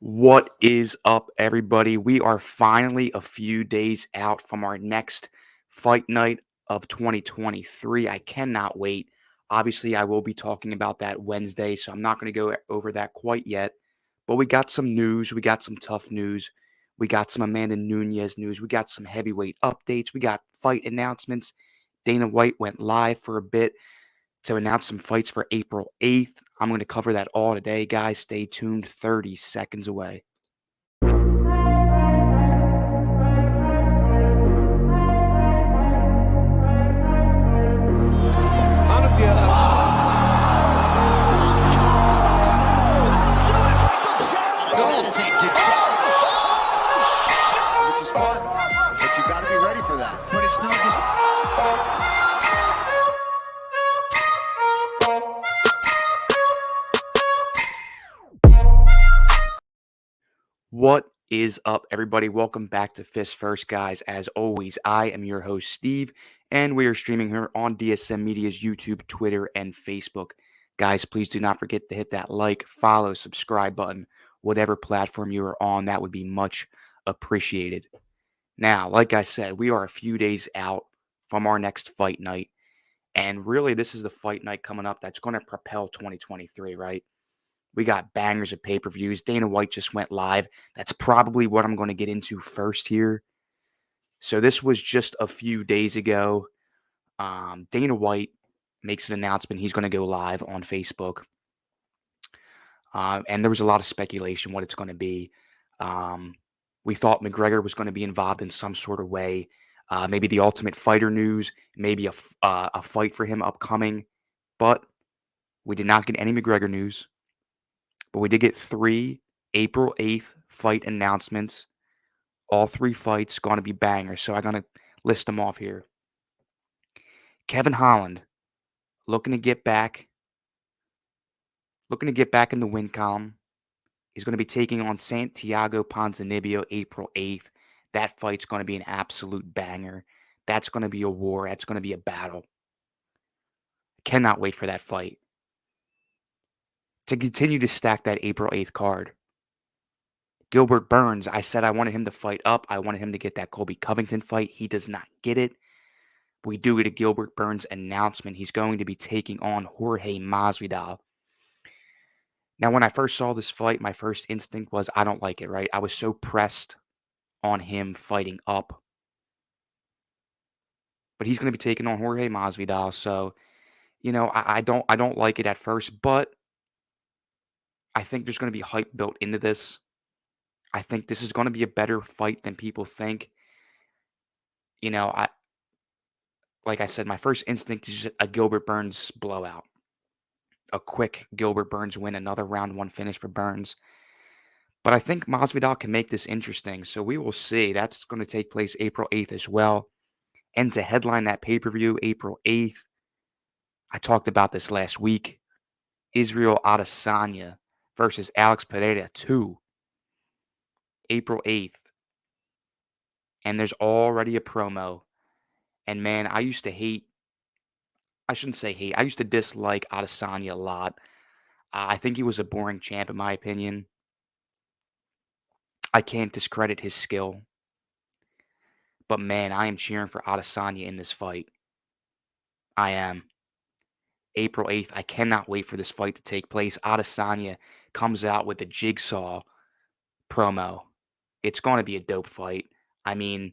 What is up, everybody? We are finally a few days out from our next fight night of 2023. I cannot wait. Obviously, I will be talking about that Wednesday, so I'm not going to go over that quite yet. But we got some news. We got some tough news. We got some Amanda Nunes news. We got some heavyweight updates. We got fight announcements. Dana White went live for a bit to announce some fights for April 8th. I'm going to cover that all today, guys. Stay tuned. 30 seconds away. But you got to be ready for that. But it's no What is up, everybody? Welcome back to Fist First, guys. As always, I am your host, Steve, and we are streaming here on DSM Media's YouTube, Twitter, and Facebook. Guys, please do not forget to hit that like, follow, subscribe button, whatever platform you are on. That would be much appreciated. Now, like I said, we are a few days out from our next fight night, and really, this is the fight night coming up that's going to propel 2023, right? We got bangers of pay-per-views. Dana White just went live. That's probably what I'm going to get into first here. So this was just a few days ago. Dana White makes an announcement. He's going to go live on Facebook. And there was a lot of speculation what it's going to be. We thought McGregor was going to be involved in some sort of way. Maybe the Ultimate Fighter news. Maybe a fight for him upcoming. But we did not get any McGregor news. But we did get 3 April 8th fight announcements. All 3 fights going to be bangers. So I'm going to list them off here. Kevin Holland looking to get back in the win column. He's going to be taking on Santiago Ponzinibbio April 8th. That fight's going to be an absolute banger. That's going to be a war. That's going to be a battle. Cannot wait for that fight. To continue to stack that April 8th card. Gilbert Burns, I said I wanted him to fight up. I wanted him to get that Colby Covington fight. He does not get it. We do get a Gilbert Burns announcement. He's going to be taking on Jorge Masvidal. Now, when I first saw this fight, my first instinct was I don't like it, right? I was so pressed on him fighting up. But he's going to be taking on Jorge Masvidal. So, I don't like it at first, but I think there's going to be hype built into this. I think this is going to be a better fight than people think. Like I said, my first instinct is just a Gilbert Burns blowout. A quick Gilbert Burns win, another round 1 finish for Burns. But I think Masvidal can make this interesting, so we will see. That's going to take place April 8th as well. And to headline that pay-per-view April 8th, I talked about this last week. Israel Adesanya versus Alex Pereira 2. April 8th. And there's already a promo. And man, I used to dislike Adesanya a lot. I think he was a boring champ in my opinion. I can't discredit his skill. But man, I am cheering for Adesanya in this fight. I am. April 8th, I cannot wait for this fight to take place. Adesanya comes out with a jigsaw promo. It's going to be a dope fight. I mean,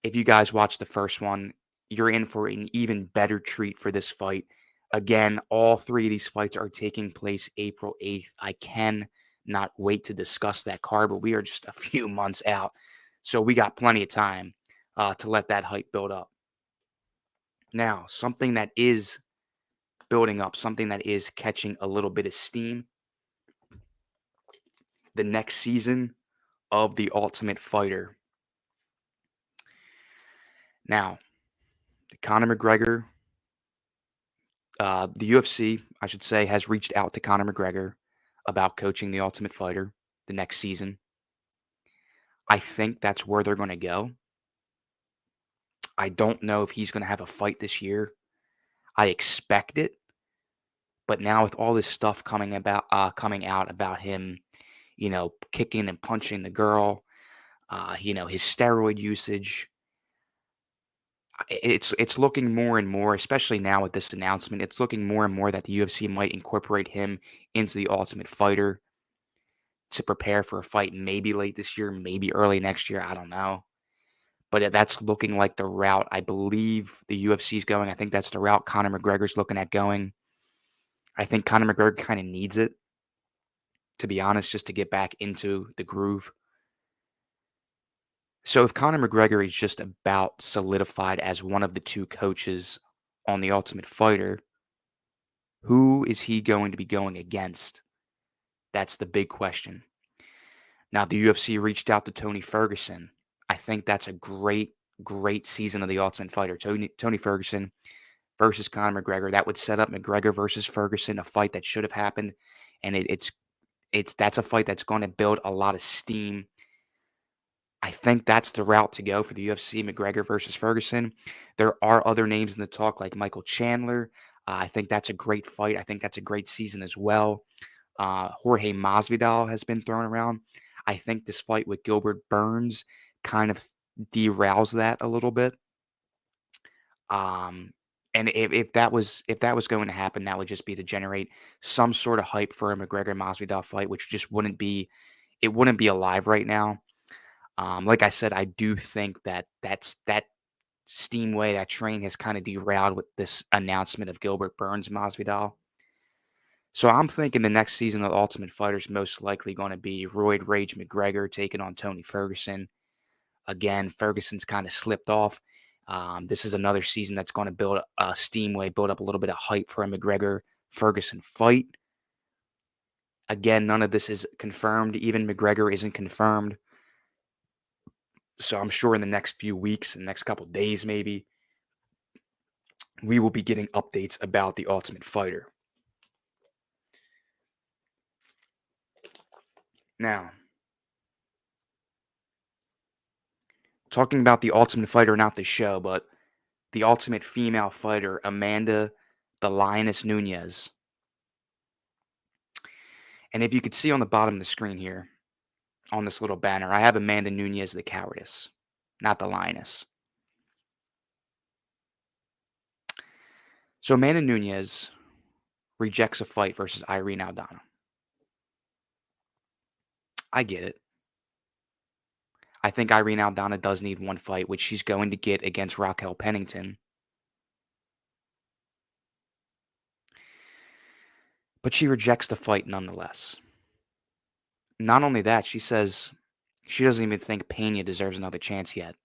if you guys watch the first one, you're in for an even better treat for this fight. Again, all 3 of these fights are taking place April 8th. I cannot wait to discuss that card, but we are just a few months out. So we got plenty of time to let that hype build up. Now, something that is building up, something that is catching a little bit of steam. The next season of The Ultimate Fighter. Now, Conor McGregor, the UFC, I should say, has reached out to Conor McGregor about coaching The Ultimate Fighter the next season. I think that's where they're going to go. I don't know if he's going to have a fight this year. I expect it. But now with all this stuff coming out about him, kicking and punching the girl, his steroid usage. It's looking more and more, especially now with this announcement, it's looking more and more that the UFC might incorporate him into the Ultimate Fighter to prepare for a fight maybe late this year, maybe early next year. I don't know. But that's looking like the route I believe the UFC is going. I think that's the route Conor McGregor's looking at going. I think Conor McGregor kind of needs it, to be honest, just to get back into the groove. So if Conor McGregor is just about solidified as one of the two coaches on The Ultimate Fighter, who is he going to be going against? That's the big question. Now, the UFC reached out to Tony Ferguson. I think that's a great, great season of The Ultimate Fighter. Tony Ferguson versus Conor McGregor. That would set up McGregor versus Ferguson, a fight that should have happened. And that's a fight that's going to build a lot of steam. I think that's the route to go for the UFC, McGregor versus Ferguson. There are other names in the talk like Michael Chandler. I think that's a great fight. I think that's a great season as well. Jorge Masvidal has been thrown around. I think this fight with Gilbert Burns kind of derails that a little bit. Um, and if that was going to happen, that would just be to generate some sort of hype for a McGregor Masvidal fight, which just wouldn't be alive right now. Like I said, I do think that Steamway, that train has kind of derailed with this announcement of Gilbert Burns Masvidal. So I'm thinking the next season of Ultimate Fighter is most likely going to be Royd Rage McGregor taking on Tony Ferguson. Again, Ferguson's kind of slipped off. This is another season that's going to build a Steamway, build up a little bit of hype for a McGregor Ferguson fight. Again, none of this is confirmed. Even McGregor isn't confirmed. So I'm sure in the next few weeks, in the next couple days maybe, we will be getting updates about the Ultimate Fighter. Now, talking about the Ultimate Fighter, not the show, but the Ultimate Female Fighter, Amanda the Lioness Nunez. And if you could see on the bottom of the screen here, on this little banner, I have Amanda Nunez the Cowardice, not the Lioness. So Amanda Nunez rejects a fight versus Irene Aldana. I get it. I think Irene Aldana does need one fight, which she's going to get against Raquel Pennington. But she rejects the fight nonetheless. Not only that, she says she doesn't even think Pena deserves another chance yet.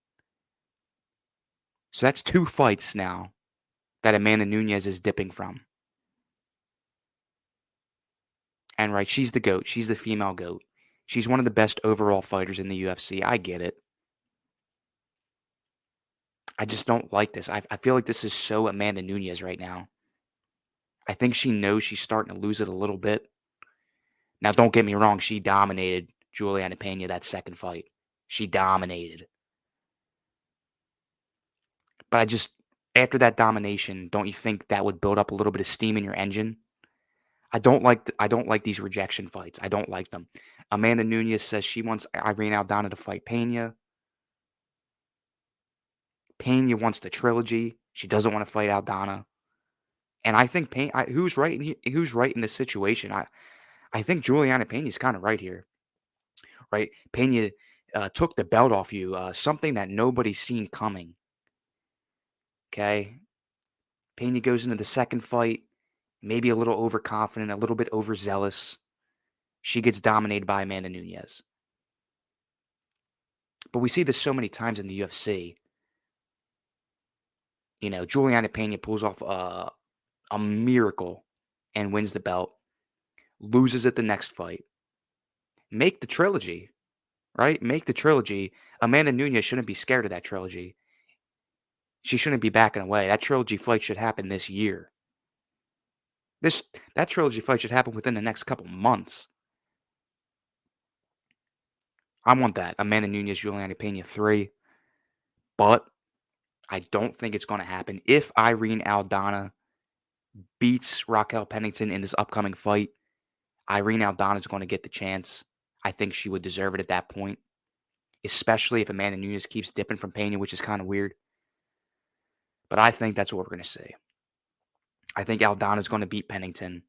So that's 2 fights now that Amanda Nunez is dipping from. And right, she's the GOAT. She's the female GOAT. She's one of the best overall fighters in the UFC. I get it. I just don't like this. I feel like this is so Amanda Nunez right now. I think she knows she's starting to lose it a little bit. Now, don't get me wrong. She dominated Juliana Pena that second fight. She dominated. But after that domination, don't you think that would build up a little bit of steam in your engine? I don't like these rejection fights. I don't like them. Amanda Nunez says she wants Irene Aldana to fight Pena. Pena wants the trilogy. She doesn't want to fight Aldana. And I think who's right in this situation? I think Juliana Pena's kind of right here, right? Pena took the belt off you, something that nobody's seen coming. Okay, Pena goes into the second fight, maybe a little overconfident, a little bit overzealous. She gets dominated by Amanda Nunez. But we see this so many times in the UFC. Juliana Pena pulls off a miracle and wins the belt, loses it the next fight. Make the trilogy, right? Make the trilogy. Amanda Nunez shouldn't be scared of that trilogy. She shouldn't be backing away. That trilogy fight should happen this year. That trilogy fight should happen within the next couple months. I want that. Amanda Nunez, Juliana Pena 3. But I don't think it's going to happen. If Irene Aldana beats Raquel Pennington in this upcoming fight, Irene Aldana is going to get the chance. I think she would deserve it at that point, especially if Amanda Nunes keeps dipping from Pena, which is kind of weird. But I think that's what we're going to see. I think Aldana's going to beat Pennington.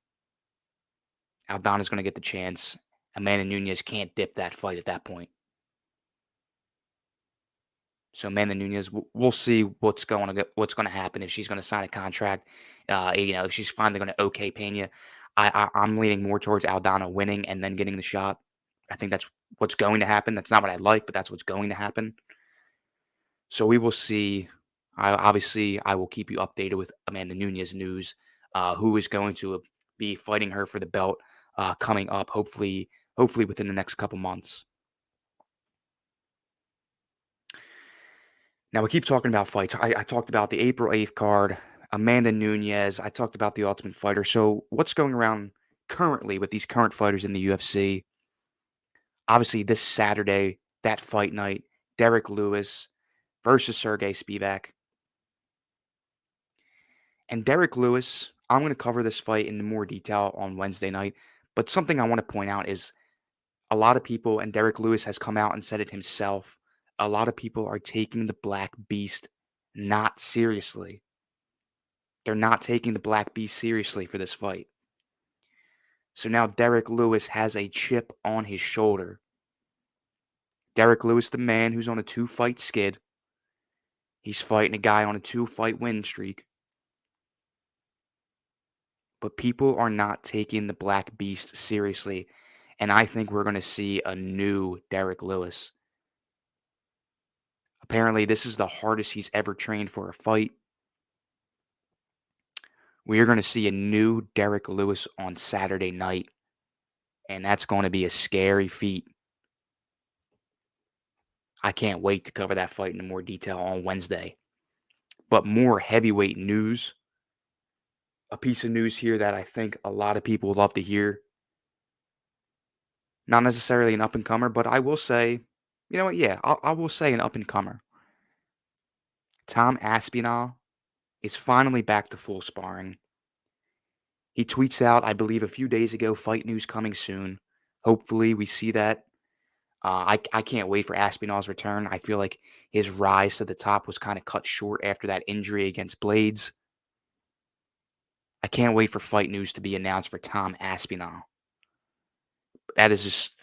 Aldana's going to get the chance. Amanda Nunes can't dip that fight at that point. So Amanda Nunes, we'll see what's going to happen if she's going to sign a contract. If she's finally going to okay Pena. I'm leaning more towards Aldana winning and then getting the shot. I think that's what's going to happen. That's not what I like, but that's what's going to happen. So we will see. I will keep you updated with Amanda Nunes news. Who is going to be fighting her for the belt coming up? Hopefully within the next couple months. Now we keep talking about fights. I talked about the April 8th card, Amanda Nunes. I talked about the Ultimate Fighter. So what's going around currently with these current fighters in the UFC? Obviously, this Saturday, that fight night, Derek Lewis versus Sergey Spivak. And Derek Lewis, I'm going to cover this fight in more detail on Wednesday night. But something I want to point out is a lot of people, and Derek Lewis has come out and said it himself, a lot of people are taking the Black Beast not seriously. They're not taking the Black Beast seriously for this fight. So now Derek Lewis has a chip on his shoulder. Derek Lewis, the man who's on a 2-fight skid. He's fighting a guy on a 2-fight win streak. But people are not taking the Black Beast seriously. And I think we're going to see a new Derek Lewis. Apparently, this is the hardest he's ever trained for a fight. We are going to see a new Derek Lewis on Saturday night. And that's going to be a scary feat. I can't wait to cover that fight in more detail on Wednesday. But more heavyweight news. A piece of news here that I think a lot of people would love to hear. Not necessarily an up-and-comer, but I will say, you know what? Yeah, I will say an up-and-comer. Tom Aspinall is finally back to full sparring. He tweets out, I believe, a few days ago, fight news coming soon. Hopefully, we see that. I can't wait for Aspinall's return. I feel like his rise to the top was kind of cut short after that injury against Blades. I can't wait for fight news to be announced for Tom Aspinall. That is just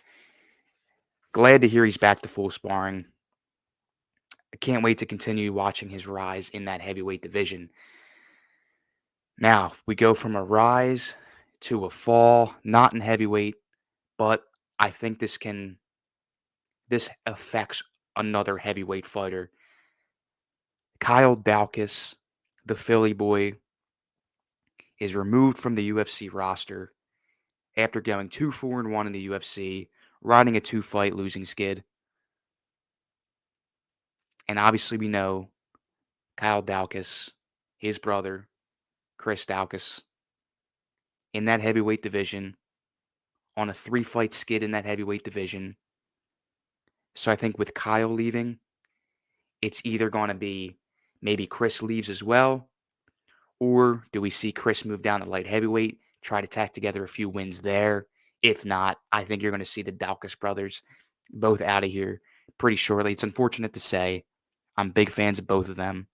glad to hear he's back to full sparring. I can't wait to continue watching his rise in that heavyweight division. Now, we go from a rise to a fall, not in heavyweight, but I think this affects another heavyweight fighter. Kyle Daukaus, the Philly boy, is removed from the UFC roster after going 2-4-1 in the UFC, riding a 2-fight losing skid. And obviously we know Kyle Daukaus, his brother, Chris Daukaus, in that heavyweight division, on a 3-fight skid in that heavyweight division. So I think with Kyle leaving, it's either going to be maybe Chris leaves as well, or do we see Chris move down to light heavyweight, try to tack together a few wins there? If not, I think you're going to see the Daukaus brothers both out of here pretty shortly. It's unfortunate to say. I'm big fans of both of them.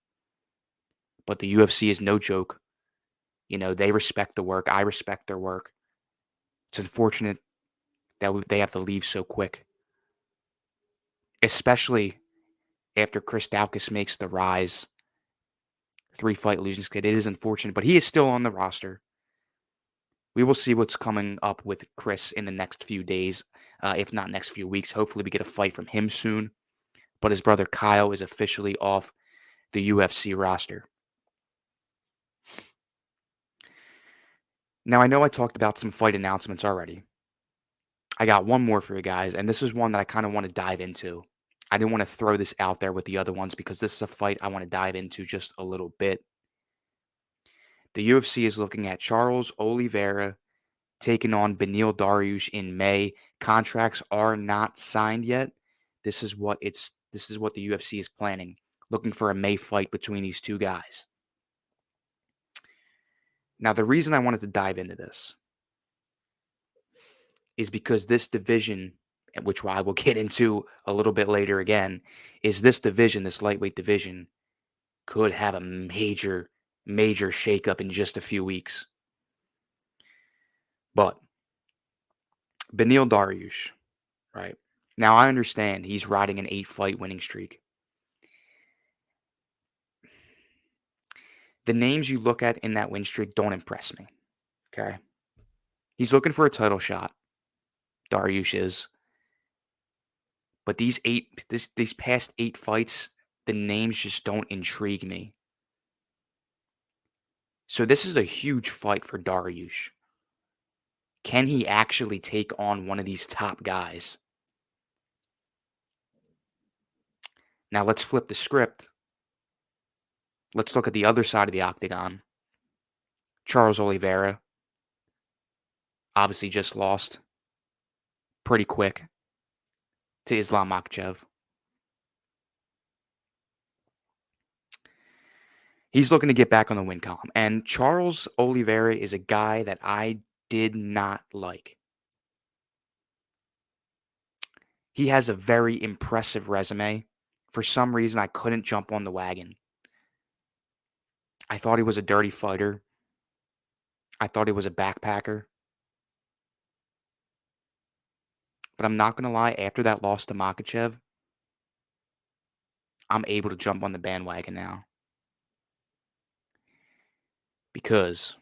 But the UFC is no joke. You know, they respect the work. I respect their work. It's unfortunate that they have to leave so quick. Especially after Chris Daukaus makes the rise. 3-fight losing skid. It is unfortunate, but he is still on the roster. We will see what's coming up with Chris in the next few days, if not next few weeks. Hopefully we get a fight from him soon. But his brother Kyle is officially off the UFC roster. Now, I know I talked about some fight announcements already. I got one more for you guys, and this is one that I kind of want to dive into. I didn't want to throw this out there with the other ones because this is a fight I want to dive into just a little bit. The UFC is looking at Charles Oliveira taking on Beneil Dariush in May. Contracts are not signed yet. This is what the UFC is planning. Looking for a May fight between these two guys. Now, the reason I wanted to dive into this is because this division which I will get into a little bit later again, is this division, this lightweight division, could have a major, major shakeup in just a few weeks. But Beneil Dariush, right? Now I understand he's riding an 8-fight winning streak. The names you look at in that win streak don't impress me. Okay. He's looking for a title shot. Dariush is. But these past 8 fights, the names just don't intrigue me. So this is a huge fight for Dariush. Can he actually take on one of these top guys? Now let's flip the script. Let's look at the other side of the octagon. Charles Oliveira obviously just lost pretty quick to Islam Makhachev. He's looking to get back on the win column. And Charles Oliveira is a guy that I did not like. He has a very impressive resume. For some reason, I couldn't jump on the wagon. I thought he was a dirty fighter. I thought he was a backpacker. But I'm not going to lie, after that loss to Makhachev, I'm able to jump on the bandwagon now. Because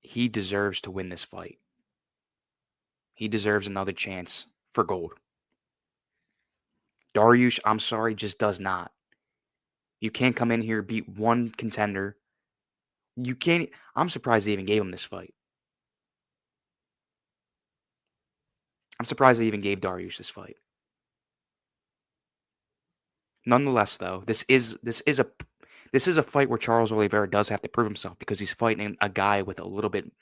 he deserves to win this fight. He deserves another chance for gold. Dariush, I'm sorry, just does not. You can't come in here, beat one contender. You can't. I'm surprised they even gave him this fight. I'm surprised they even gave Dariush this fight. Nonetheless, though, this is a fight where Charles Oliveira does have to prove himself because he's fighting a guy with a little bit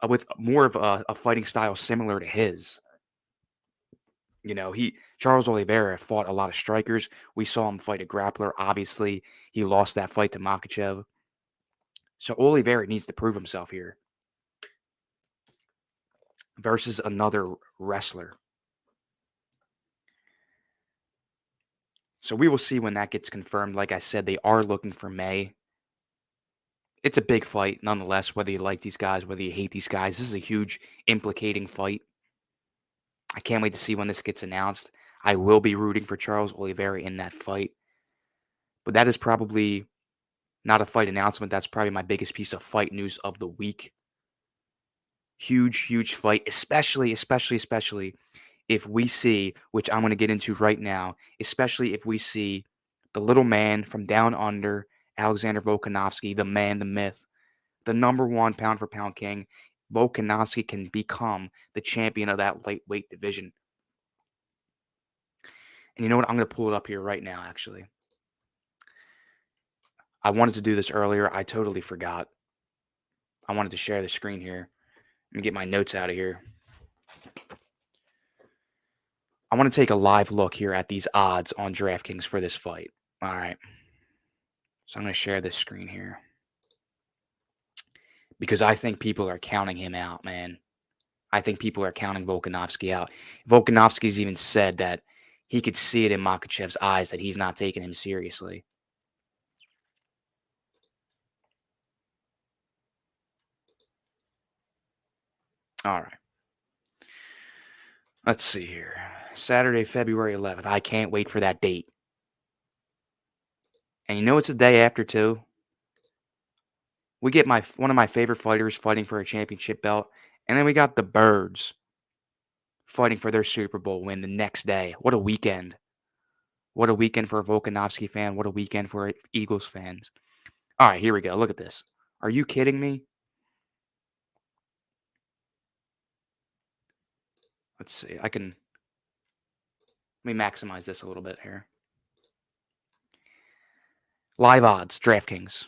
with more of a fighting style similar to his. You know, Charles Oliveira fought a lot of strikers. We saw him fight a grappler. Obviously, he lost that fight to Makhachev. So Oliveira needs to prove himself here versus another wrestler. So we will see when that gets confirmed. Like I said, they are looking for May. It's a big fight, nonetheless, whether you like these guys, whether you hate these guys. This is a huge implicating fight. I can't wait to see when this gets announced. I will be rooting for Charles Oliveira in that fight. But that is probably not a fight announcement. That's probably my biggest piece of fight news of the week. Huge, huge fight, especially if we see, which I'm going to get into right now, especially if we see the little man from down under, Alexander Volkanovski, the man, the myth, the number one pound for pound king. Volkanovski can become the champion of that lightweight division. And you know what? I'm going to pull it up here right now, actually. I wanted to do this earlier. I totally forgot. I wanted to share the screen here. Let me get my notes out of here. I want to take a live look here at these odds on DraftKings for this fight. All right. So I'm going to share this screen here. Because I think people are counting him out, man. I think people are counting Volkanovski out. Volkanovski's even said that he could see it in Makhachev's eyes that he's not taking him seriously. All right. Let's see here. Saturday, February 11th. I can't wait for that date. And you know it's the day after, too? We get one of my favorite fighters fighting for a championship belt. And then we got the Birds fighting for their Super Bowl win the next day. What a weekend. What a weekend for a Volkanovski fan. What a weekend for Eagles fans. All right, here we go. Look at this. Are you kidding me? Let's see. Let me maximize this a little bit here. Live odds, DraftKings.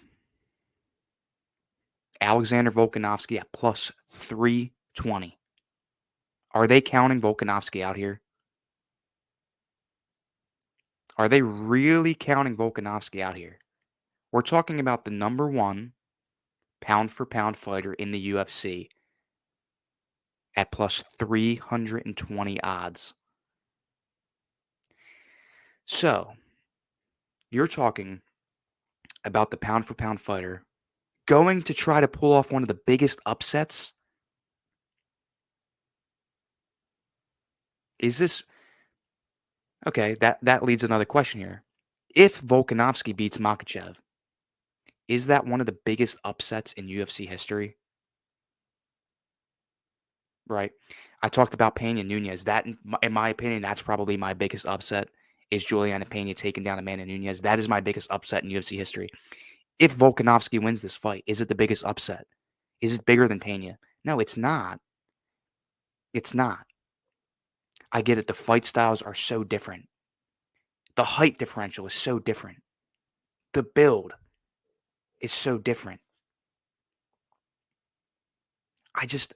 Alexander Volkanovski at plus 320. Are they counting Volkanovski out here? Are they really counting Volkanovski out here? We're talking about the number one pound-for-pound fighter in the UFC. at plus 320 odds. So, you're talking about the pound for pound fighter going to try to pull off one of the biggest upsets. Is this okay? That leads another question here. If Volkanovski beats Makhachev, is that one of the biggest upsets in UFC history? Right. I talked about Pena Nunez. That, in my opinion, that's probably my biggest upset. Is Juliana Pena taking down Amanda Nunez? That is my biggest upset in UFC history. If Volkanovski wins this fight, is it the biggest upset? Is it bigger than Pena? No, it's not. It's not. I get it. The fight styles are so different. The height differential is so different. The build is so different. I just,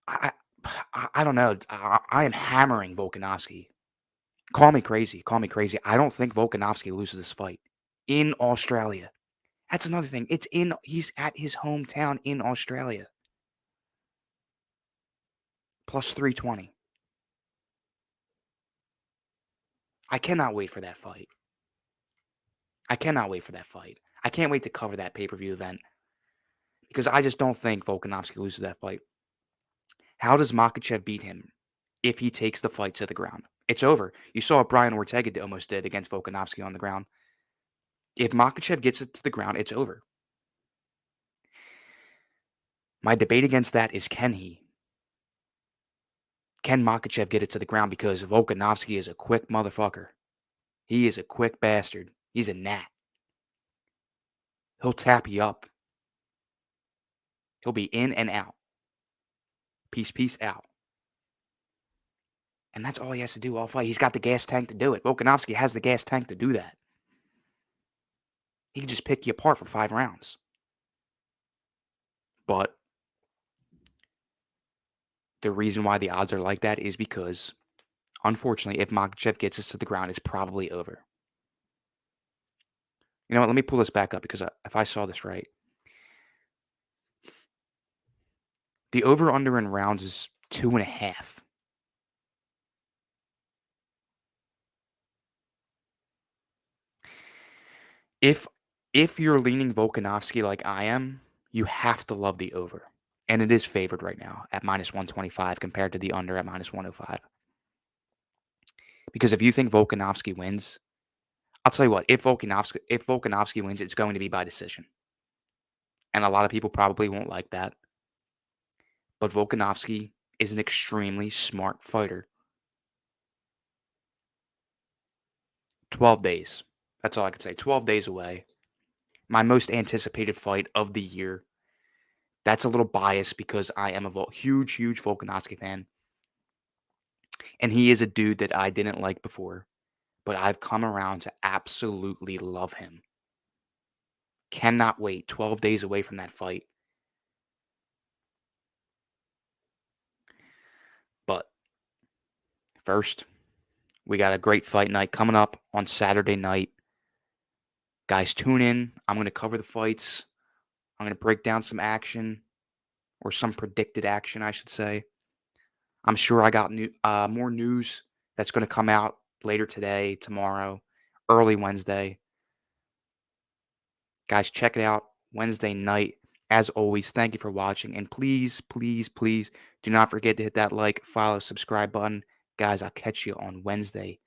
I, I don't know. I am hammering Volkanovski. Call me crazy. Call me crazy. I don't think Volkanovski loses this fight in Australia. That's another thing. He's at his hometown in Australia. Plus 320. I cannot wait for that fight. I cannot wait for that fight. I can't wait to cover that pay-per-view event because I just don't think Volkanovski loses that fight. How does Makhachev beat him if he takes the fight to the ground? It's over. You saw what Brian Ortega almost did against Volkanovski on the ground. If Makhachev gets it to the ground, it's over. My debate against that is can he? Can Makhachev get it to the ground? Because Volkanovski is a quick motherfucker. He is a quick bastard. He's a gnat. He'll tap you up. He'll be in and out. Peace, peace out. And that's all he has to do all fight. He's got the gas tank to do it. Volkanovski has the gas tank to do that. He can just pick you apart for 5 rounds. But the reason why the odds are like that is because, unfortunately, if Makhachev gets us to the ground, it's probably over. You know what? Let me pull this back up because if I saw this right, the over-under in rounds is 2.5. If you're leaning Volkanovski like I am, you have to love the over. And it is favored right now at minus 125 compared to the under at minus 105. Because if you think Volkanovski wins, I'll tell you what, if Volkanovski wins, it's going to be by decision. And a lot of people probably won't like that. But Volkanovski is an extremely smart fighter. 12 days. That's all I could say. 12 days away. My most anticipated fight of the year. That's a little biased because I am a huge, huge Volkanovski fan. And he is a dude that I didn't like before. But I've come around to absolutely love him. Cannot wait. 12 days away from that fight. But first, we got a great fight night coming up on Saturday night. Guys, tune in. I'm going to cover the fights. I'm going to break down some action, or some predicted action, I should say. I'm sure I got more news that's going to come out later today, tomorrow, early Wednesday. Guys, check it out Wednesday night. As always, thank you for watching. And please, please, please do not forget to hit that like, follow, subscribe button. Guys, I'll catch you on Wednesday.